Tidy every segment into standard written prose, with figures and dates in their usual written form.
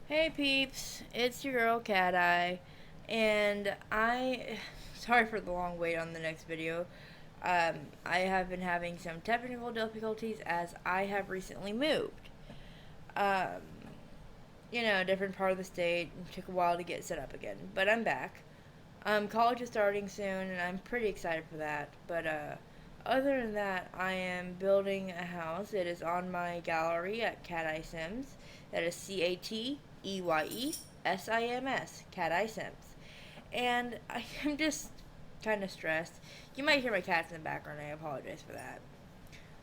Hey peeps, it's your girl Cat Eye, and sorry for the long wait on the next video. I have been having some technical difficulties as I have recently moved. Um, different part of the state. It took a while to get set up again, but I'm back. College is starting soon, and I'm pretty excited for that. But other than that, I am building a house. It is on my gallery at Cat Eye Sims. That is CATEYESIMS, Cat Eye Sims. And I am just kind of stressed. You might hear my cats in the background. I apologize for that.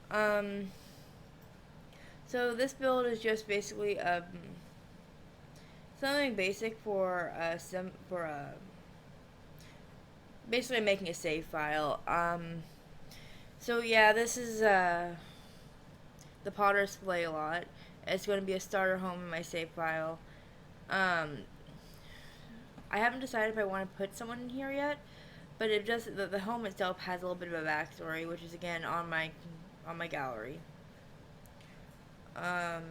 Um, so this build is just basically something basic for basically making a save file. So yeah, this is the Potter's Play Lot. It's going to be a starter home in my save file. Um, I haven't decided if I want to put someone in here yet, but it just the home itself has a little bit of a backstory, which is again on my gallery. Um,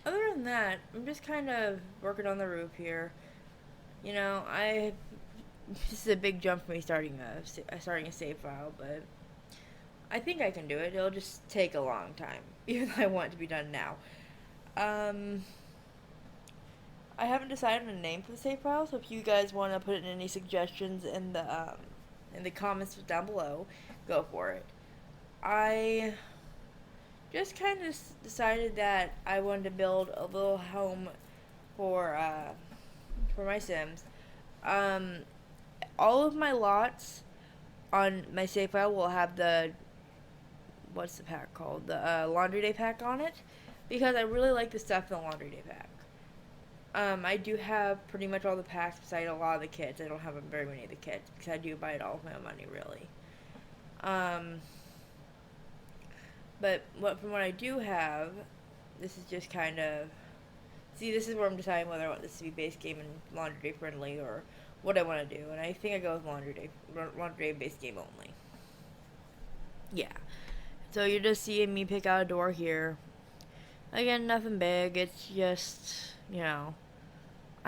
Other than that, I'm just kind of working on the roof here. I this is a big jump for me starting a save file, but I think I can do it. It'll just take a long time, even though I want it to be done now. Um, I haven't decided on a name for the save file, so if you guys want to put in any suggestions in the comments down below, go for it. I just kind of decided that I wanted to build a little home for uh, for my Sims. Um, all of my lots on my save file will have the what's the pack called? The laundry day pack on it, because I really like the stuff in the laundry day pack. I do have pretty much all the packs beside a lot of the kits. I don't have very many of the kits because I do buy it all with my own money, really. Um, but from what I do have, this is just kind of see. This is where I'm deciding whether I want this to be base game and laundry day friendly or what I want to do. And I think I go with laundry day base game only. Yeah. So you're just seeing me pick out a door here. Again, nothing big. It's just, I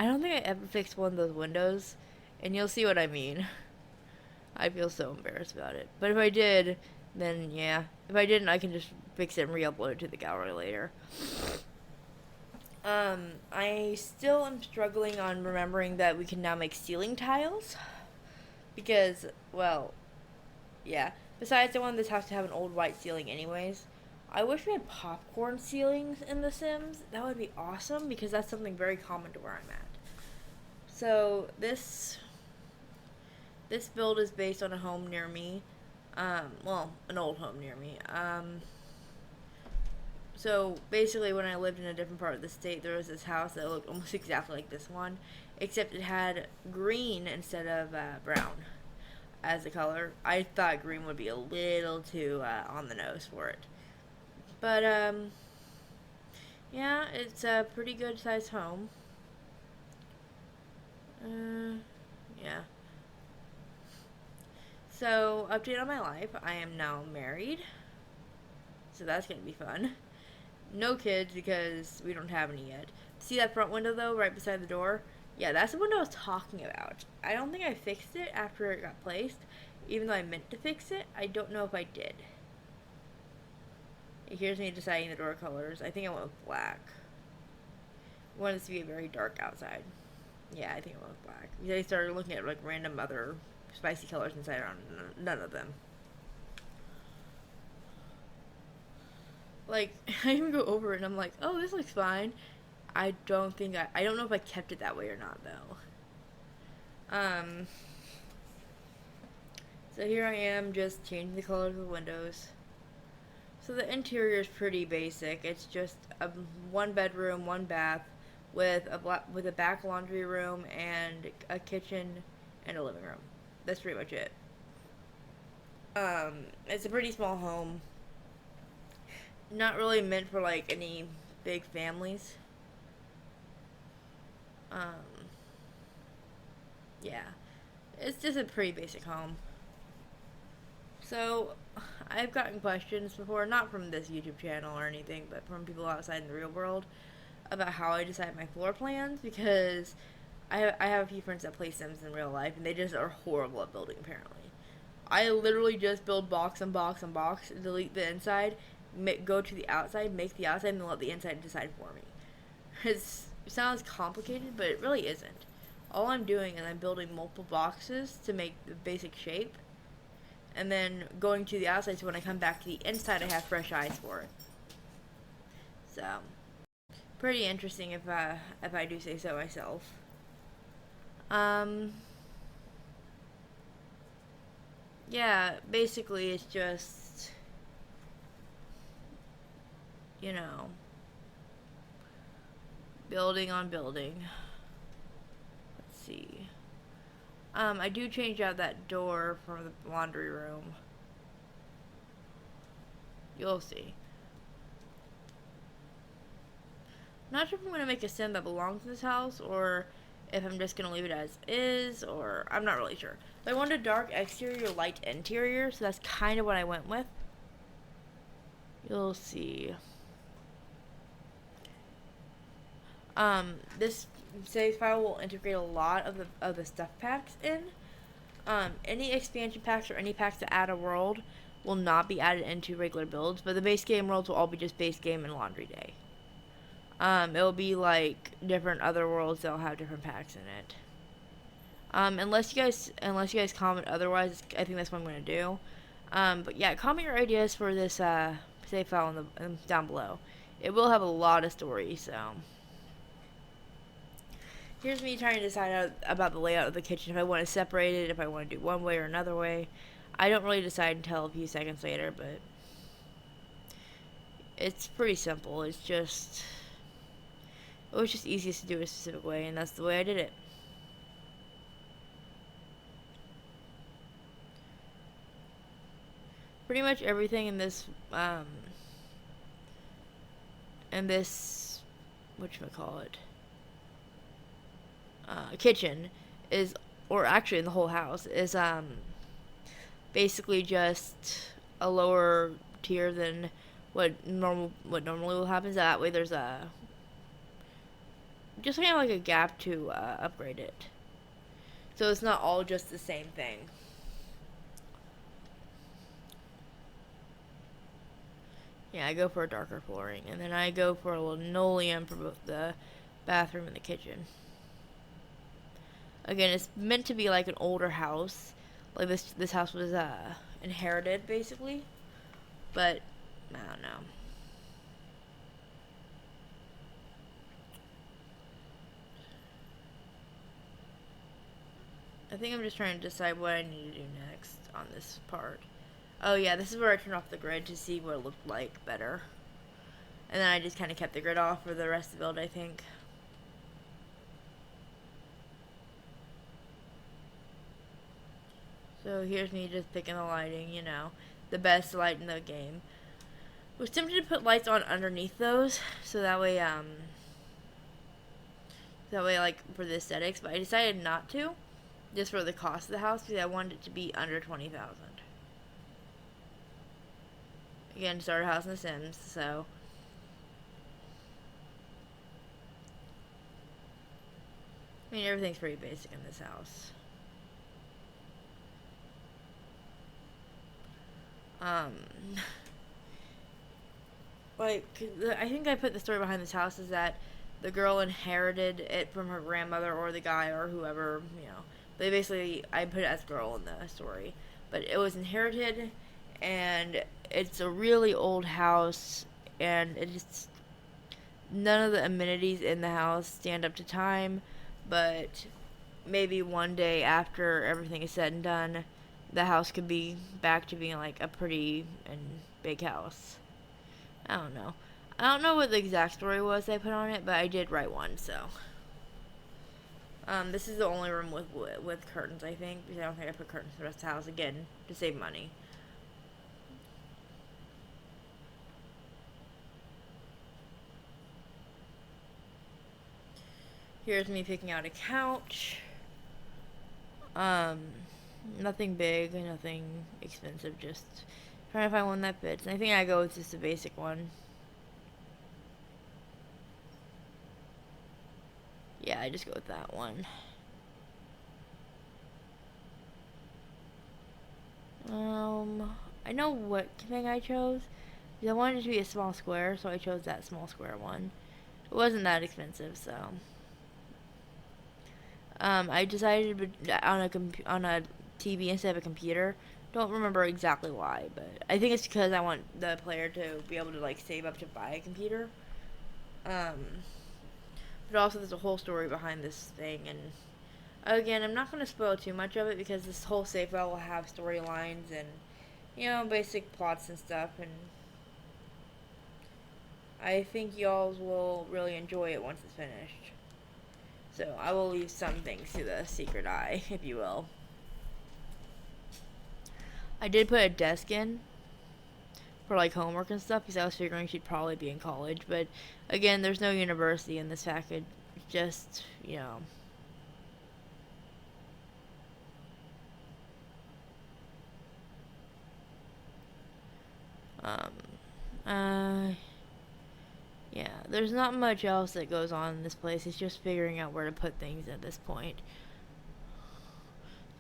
don't think I ever fixed one of those windows, and you'll see what I mean. I feel so embarrassed about it. But if I did, then yeah. If I didn't, I can just fix it and re-upload it to the gallery later. I still am struggling on remembering that we can now make ceiling tiles. Because, well, yeah. Besides, I want this house to have an old white ceiling anyways. I wish we had popcorn ceilings in The Sims. That would be awesome because that's something very common to where I'm at. So this build is based on a home near me. An old home near me. So basically, when I lived in a different part of the state, there was this house that looked almost exactly like this one, except it had green instead of brown as the color. I thought green would be a little too on the nose for it. But yeah, it's a pretty good sized home. Yeah. So, update on my life. I am now married. So that's going to be fun. No kids because we don't have any yet. See that front window though, right beside the door? Yeah, that's the window I was talking about. I don't think I fixed it after it got placed, even though I meant to fix it. I don't know if I did. Here's me deciding the door colors. I think I went with black. I wanted this to be very dark outside. Yeah, I think I went with black. Because I started looking at like random other spicy colors inside on none of them. Like, I even go over it and I'm like, oh, this looks fine. I don't know if I kept it that way or not though. So here I am just changing the colors of the windows. So the interior is pretty basic. It's just a one bedroom, one bath with with a back laundry room and a kitchen and a living room. That's pretty much it. It's a pretty small home. Not really meant for like any big families. Um, yeah, it's just a pretty basic home. So, I've gotten questions before, not from this YouTube channel or anything, but from people outside in the real world, about how I decide my floor plans because I have a few friends that play Sims in real life and they just are horrible at building apparently. I literally just build box and box and box, delete the inside, go to the outside, make the outside, and then let the inside decide for me. It sounds complicated, but it really isn't. All I'm doing is I'm building multiple boxes to make the basic shape, and then going to the outside so when I come back to the inside, I have fresh eyes for it. So, pretty interesting if I do say so myself. Um, yeah, basically it's just, you know, building on building. Let's see. I do change out that door from the laundry room. You'll see. Not sure if I'm going to make a sim that belongs in this house or if I'm just going to leave it as is, or I'm not really sure. But I wanted a dark exterior, light interior, so that's kind of what I went with. You'll see. This save file will integrate a lot of the stuff packs in. Any expansion packs or any packs that add a world will not be added into regular builds, but the base game worlds will all be just base game and laundry day. It'll be like different other worlds that'll have different packs in it. Unless you guys comment otherwise, I think that's what I'm gonna do. But yeah, comment your ideas for this save file down below. It will have a lot of stories, so. Here's me trying to decide about the layout of the kitchen, if I want to separate it, if I want to do one way or another way. I don't really decide until a few seconds later, but it's pretty simple. It was just easiest to do it a specific way, and that's the way I did it. Pretty much everything in this, whatchamacallit, kitchen is, or actually in the whole house, is, basically just a lower tier than what normally will happen. That way there's just kind of like a gap to upgrade it. So it's not all just the same thing. Yeah, I go for a darker flooring, and then I go for a linoleum for both the bathroom and the kitchen. Again, it's meant to be like an older house. Like this house was inherited basically, but I don't know. I think I'm just trying to decide what I need to do next on this part. Oh yeah, this is where I turn off the grid to see what it looked like better. And then I just kind of kept the grid off for the rest of the build, I think. So here's me just picking the lighting, you know, the best light in the game. I was tempted to put lights on underneath those, so that way, like, for the aesthetics, but I decided not to, just for the cost of the house, because I wanted it to be under $20,000. Again, start a house in The Sims, so. I mean, everything's pretty basic in this house. Like, I think I put the story behind this house is that the girl inherited it from her grandmother or the guy or whoever, you know. They basically, I put it as girl in the story. But it was inherited, and it's a really old house, and it's none of the amenities in the house stand up to time, but maybe one day after everything is said and done, the house could be back to being like a pretty and big house. I don't know. I don't know what the exact story was I put on it, but I did write one, so. This is the only room with curtains, I think, because I don't think I put curtains for the rest of the house, again, to save money. Here's me picking out a couch. Nothing big, nothing expensive, just trying to find one that fits. And I think I go with just a basic one. Yeah, I just go with that one. I know what thing I chose. I wanted it to be a small square, so I chose that small square one. It wasn't that expensive, so. I decided on a TV instead of a computer. Don't remember exactly why, but I think it's because I want the player to be able to like save up to buy a computer. Um, but also there's a whole story behind this thing, and again, I'm not going to spoil too much of it because this whole save file will have storylines and basic plots and stuff, and I think y'all will really enjoy it once it's finished. So I will leave some things to the secret eye, if you will. I did put a desk in for like homework and stuff because I was figuring she'd probably be in college. But again, there's no university in this package. Just, um, yeah, there's not much else that goes on in this place. It's just figuring out where to put things at this point.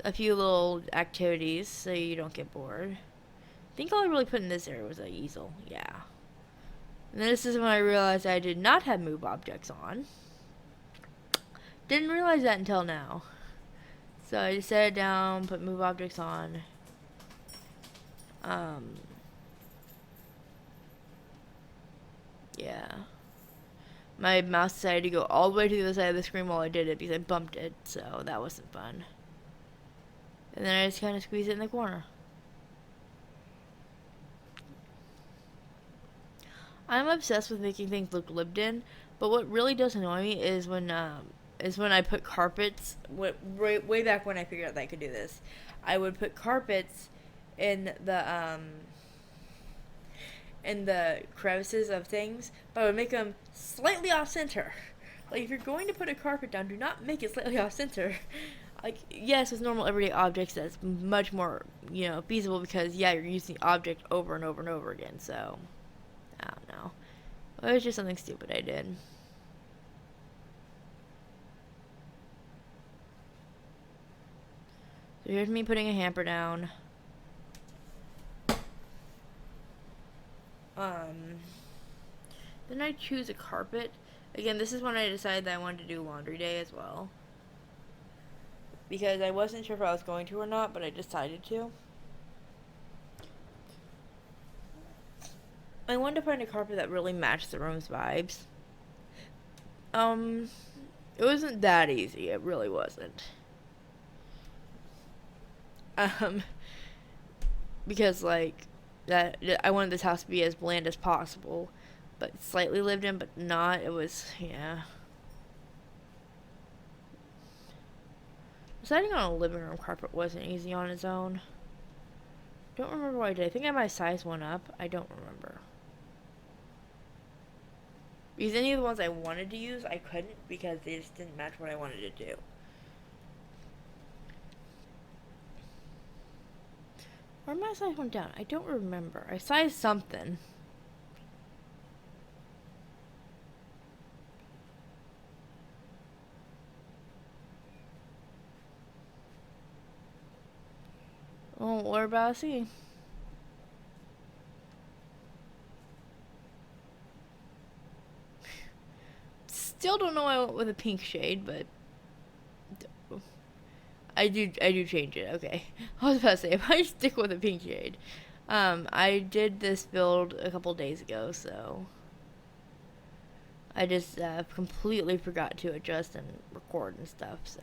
A few little activities so you don't get bored. I think all I really put in this area was an easel. Yeah. And this is when I realized I did not have move objects on. Didn't realize that until now. So I just set it down, put move objects on. Yeah. My mouse decided to go all the way to the other side of the screen while I did it because I bumped it, so that wasn't fun. And then I just kind of squeeze it in the corner. I'm obsessed with making things look lived in, but what really does annoy me is when I put carpets. Way back when I figured out that I could do this, I would put carpets in the crevices of things, but I would make them slightly off center. Like if you're going to put a carpet down, do not make it slightly off center. Like yes, with normal everyday objects, that's much more feasible because you're using the object over and over and over again. So I don't know. It was just something stupid I did. So here's me putting a hamper down. Then I choose a carpet. Again, this is when I decided that I wanted to do laundry day as well. Because I wasn't sure if I was going to or not, but I decided to. I wanted to find a carpet that really matched the room's vibes. It wasn't that easy. It really wasn't. Because like that, I wanted this house to be as bland as possible, but slightly lived in, but not. It was Deciding on a living room carpet wasn't easy on its own. Don't remember what I did. I think I might size one up. I don't remember. Because any of the ones I wanted to use, I couldn't because they just didn't match what I wanted to do. Or am I size one down? I don't remember. I sized something. Oh, we're about to see. Still don't know why I went with a pink shade, but I do change it. Okay, I was about to say if I stick with a pink shade. I did this build a couple days ago, so I just completely forgot to adjust and record and stuff. So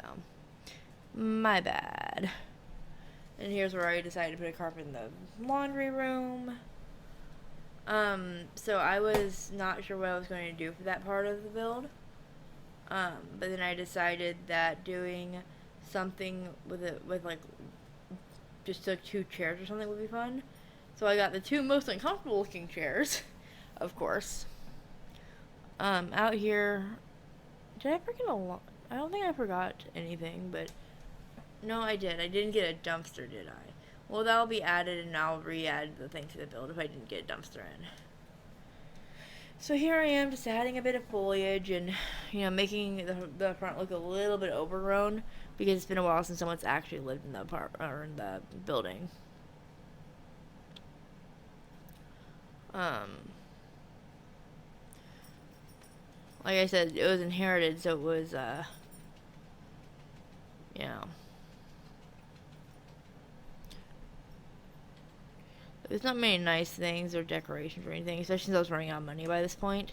my bad. And here's where I decided to put a carpet in the laundry room. So I was not sure what I was going to do for that part of the build. But then I decided that doing something with like just like 2 chairs or something would be fun. So I got the 2 most uncomfortable looking chairs, of course. Out here, did I forget a lot? I don't think I forgot anything, but no, I did. I didn't get a dumpster, did I? Well, that'll be added, and I'll re-add the thing to the build if I didn't get a dumpster in. So here I am, just adding a bit of foliage and, making the front look a little bit overgrown because it's been a while since someone's actually lived in the or in the building. Like I said, it was inherited, so it was, you know, there's not many nice things or decorations or anything, especially since I was running out of money by this point.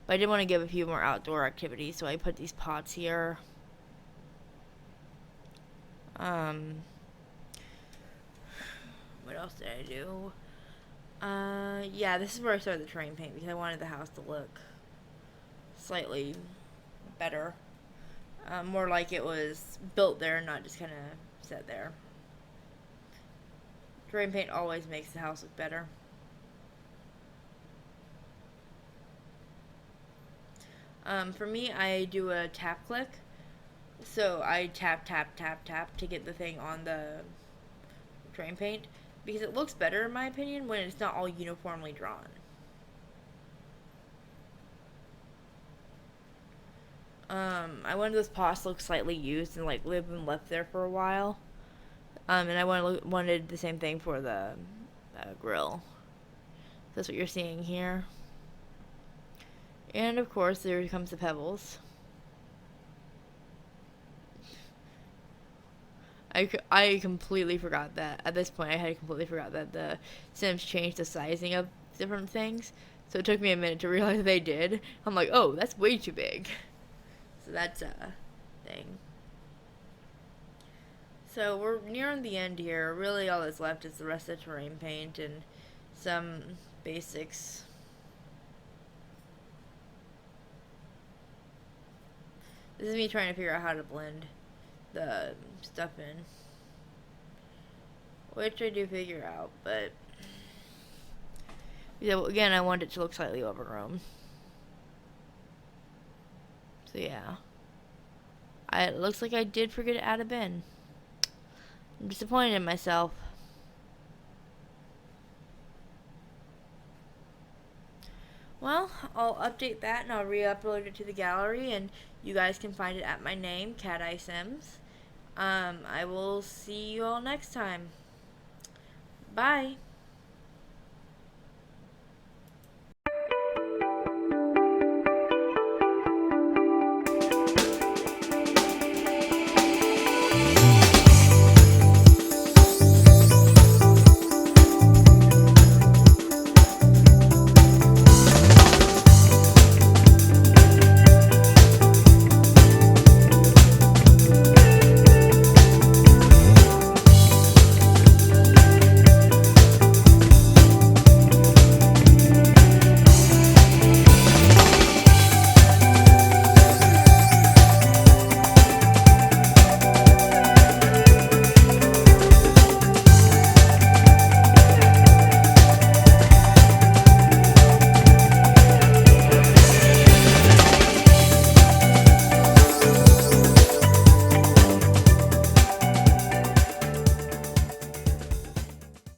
But I did want to give a few more outdoor activities, so I put these pots here. What else did I do? Yeah, this is where I started the terrain paint because I wanted the house to look slightly better. More like it was built there, not just kind of set there. Terrain paint always makes the house look better. For me, I do a tap click. So I tap, tap, tap, tap to get the thing on the terrain paint because it looks better, in my opinion, when it's not all uniformly drawn. I wanted those pots to look slightly used and like live and left there for a while. And I wanted the same thing for the grill. That's what you're seeing here. And of course, there comes the pebbles. I completely forgot that. At this point, I had completely forgot that the Sims changed the sizing of different things. So it took me a minute to realize they did. I'm like, oh, that's way too big. So that's a thing. So we're nearing the end here. Really, all that's left is the rest of the terrain paint and some basics. This is me trying to figure out how to blend the stuff in, which I do figure out, but yeah, again, I want it to look slightly overgrown. So yeah, it looks like I did forget to add a bin. I'm disappointed in myself. Well, I'll update that and I'll re-upload it to the gallery, and you guys can find it at my name, Cat Eye Sims. I will see you all next time. Bye.